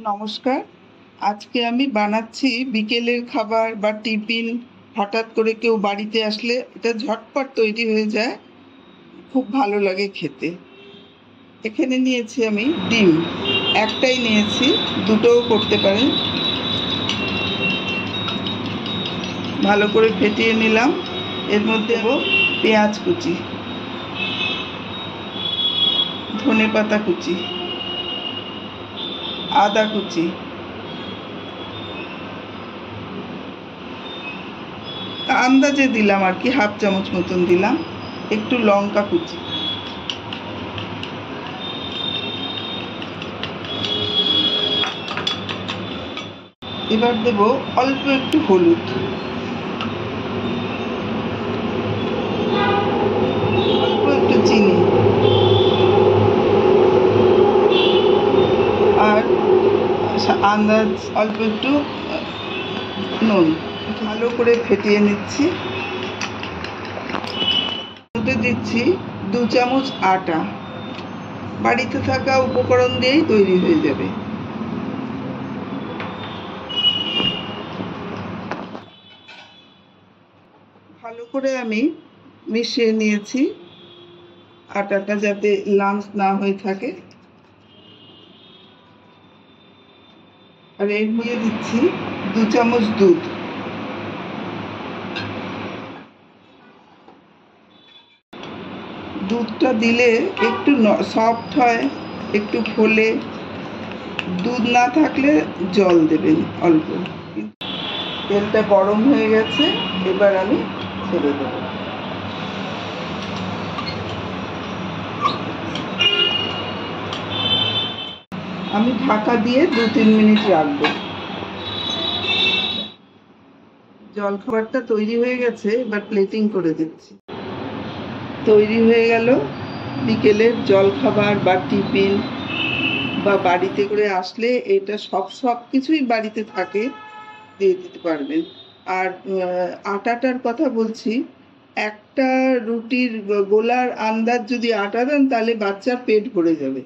নমস্কার। আজকে আমি বানাচ্ছি বিকেলের খাবার বা টিফিন। হঠাৎ করে কেউ বাড়িতে আসলে এটা ঝটপট তৈরি হয়ে যায়, খুব ভালো লাগে খেতে। এখানে নিয়েছি আমি ডিম, একটাই নিয়েছি, দুটোও করতে পারেন। ভালো করে ফেটিয়ে নিলাম। এর মধ্যে দেবো পেঁয়াজ কুচি, ধনেপাতা কুচি, আদা কুচি, আন্দাজে দিলাম আর কি, হাফ চামচ মতন দিলাম, একটু লঙ্কা কুচি, এবার দেব অল্প একটু হলুদ, অল্প একটু চিনি, আর আন্দাজ অল্প একটু নুন। ভালো করে ফেটিয়ে নিচ্ছি। মধ্যে দিচ্ছি 2 চামচ আটা। বাড়িতে থাকা উপকরণ দিয়েই তৈরি হয়ে যাবে। ভালো করে আমি মিশিয়ে নিয়েছি, আটাটা যাতে লাম্পস না হয়ে থাকে। আর এর মধ্যে দিচ্ছি 2 চামচ দুধ। দুধটা দিলে একটু সফট হয়, একটু ফোলে। দুধ না থাকলে জল দেবেন অল্প। তেলটা গরম হয়ে গেছে, এবার আমি ছেড়ে দেব। আমি ঢাকা দিয়ে 2-3 মিনিট রাখবো। জলখাবারটা তৈরি হয়ে গেছে, এবার প্লেটিং করে দিচ্ছি। তৈরি হয়ে গেল বিকেলের জলখাবার বা টিফিন, বা বাড়িতে করে আসলে এটা সব কিছুই বাড়িতে থাকে, দিয়ে দিতে পারবেন। আর আটাটার কথা বলছি, একটা রুটির গোলার আন্দাজ যদি আটা দেন তাহলে বাচ্চার পেট ভরে যাবে।